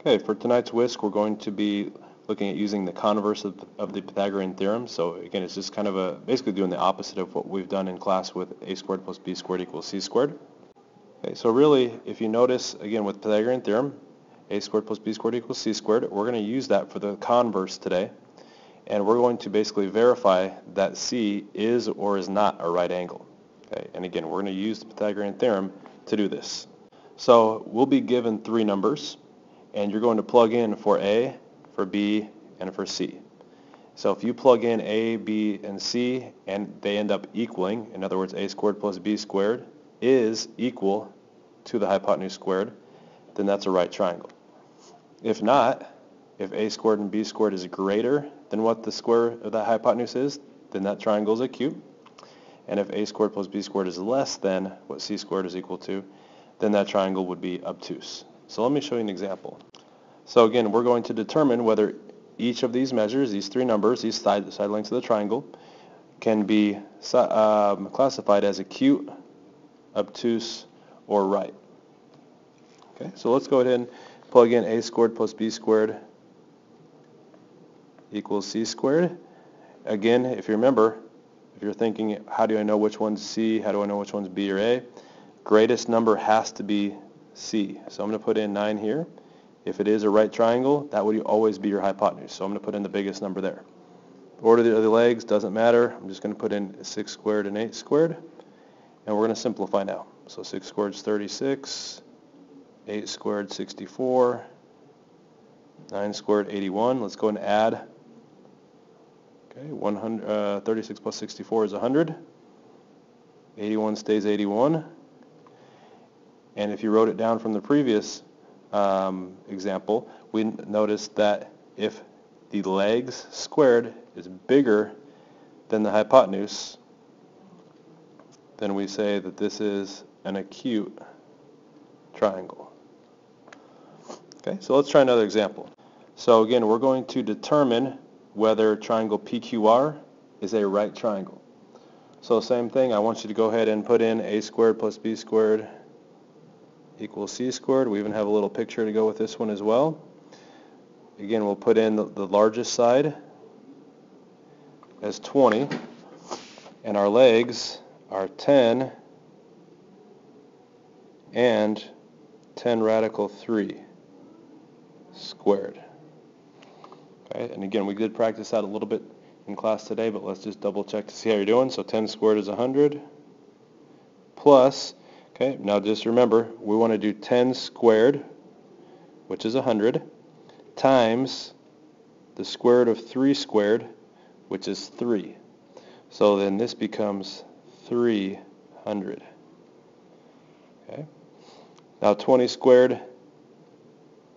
Okay, for tonight's WSQ, we're going to be looking at using the converse of the Pythagorean theorem. So again, it's just kind of basically doing the opposite of what we've done in class with a squared plus b squared equals c squared. Okay, so really, if you notice, again, with Pythagorean theorem, a squared plus b squared equals c squared, we're going to use that for the converse today. And we're going to basically verify that c is or is not a right angle. Okay, and again, we're going to use the Pythagorean theorem to do this. So we'll be given three numbers, and you're going to plug in for A, for B, and for C. So if you plug in A, B, and C, and they end up equaling, in other words, a squared plus b squared is equal to the hypotenuse squared, then that's a right triangle. If not, if a squared and b squared is greater than what the square of that hypotenuse is, then that triangle is acute. And if a squared plus b squared is less than what c squared is equal to, then that triangle would be obtuse. So let me show you an example. So again, we're going to determine whether each of these measures, these three numbers, these side lengths of the triangle, can be classified as acute, obtuse, or right. Okay, so let's go ahead and plug in a squared plus b squared equals c squared. Again, if you remember, if you're thinking, how do I know which one's c, how do I know which one's b or a? Greatest number has to be c. So I'm going to put in 9 here. If it is a right triangle, that would always be your hypotenuse. So I'm going to put in the biggest number there. Order of the legs doesn't matter. I'm just going to put in 6 squared and 8 squared. And we're going to simplify now. So 6 squared is 36, 8 squared 64, 9 squared 81. Let's go and add. Okay, 36 plus 64 is 100. 81 stays 81. And if you wrote it down from the previous example, we noticed that if the legs squared is bigger than the hypotenuse, then we say that this is an acute triangle. Okay, so let's try another example. So again, we're going to determine whether triangle PQR is a right triangle. So same thing, I want you to go ahead and put in a squared plus b squared equals c squared. We even have a little picture to go with this one as well. Again, we'll put in the largest side as 20, and our legs are 10 and 10 radical 3 squared. Okay, and again, we did practice that a little bit in class today, but let's just double check to see how you're doing. So 10 squared is 100 plus, okay, now just remember, we want to do 10 squared, which is 100, times the square root of 3 squared, which is 3. So then this becomes 300. Okay. Now 20 squared,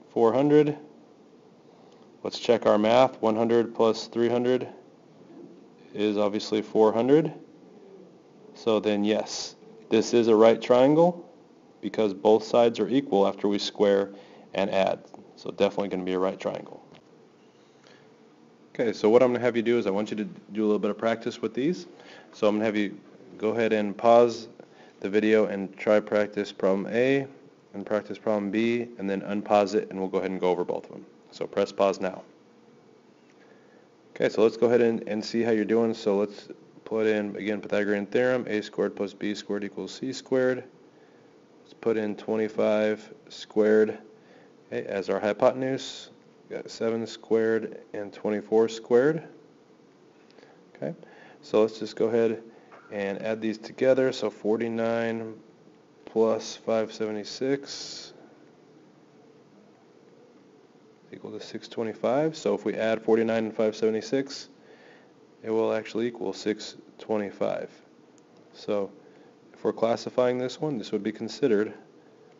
400. Let's check our math. 100 plus 300 is obviously 400. So then yes, this is a right triangle because both sides are equal after we square and add. So definitely going to be a right triangle. Okay, so what I'm going to have you do is I want you to do a little bit of practice with these. So I'm going to have you go ahead and pause the video and try practice problem A and practice problem B, and then unpause it and we'll go ahead and go over both of them. So press pause now. Okay, so let's go ahead and see how you're doing. So let's put in, again, Pythagorean theorem, a squared plus b squared equals c squared. Let's put in 25 squared, okay, as our hypotenuse. We got 7 squared and 24 squared. Okay, so let's just go ahead and add these together. So 49 plus 576 equal to 625. So if we add 49 and 576, it will actually equal 625. So if we're classifying this one, this would be considered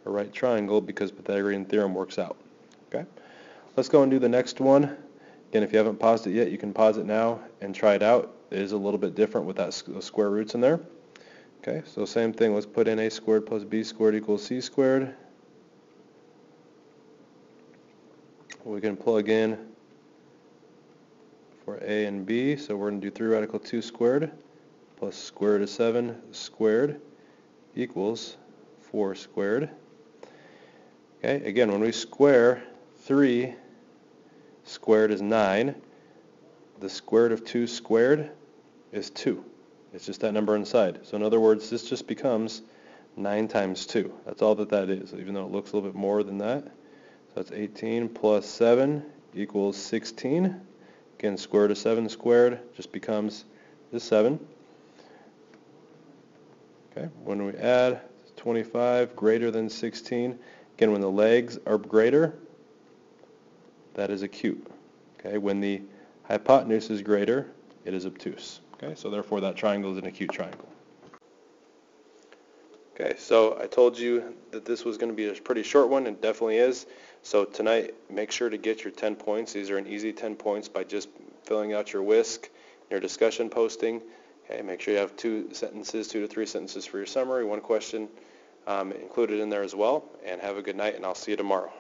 a right triangle because Pythagorean theorem works out. Okay, let's go and do the next one. Again, if you haven't paused it yet, you can pause it now and try it out. It is a little bit different with those square roots in there. Okay, so same thing. Let's put in a squared plus b squared equals c squared. We can plug in for a and b, so we're going to do 3 radical 2 squared plus square root of 7 squared equals 4 squared. Okay, again, when we square 3 squared is 9. The square root of 2 squared is 2. It's just that number inside. So in other words, this just becomes 9 times 2. That's all that is, even though it looks a little bit more than that. So that's 18 plus 7 equals 16. Again, square root of 7 squared just becomes this 7. Okay, when we add 25 greater than 16, again, when the legs are greater, that is acute. Okay, when the hypotenuse is greater, it is obtuse. Okay, so therefore that triangle is an acute triangle. Okay, so I told you that this was going to be a pretty short one, and it definitely is. So tonight, make sure to get your 10 points. These are an easy 10 points by just filling out your WSQ, your discussion posting. Okay, make sure you have 2 sentences, 2 to 3 sentences for your summary, 1 question included in there as well. And have a good night, and I'll see you tomorrow.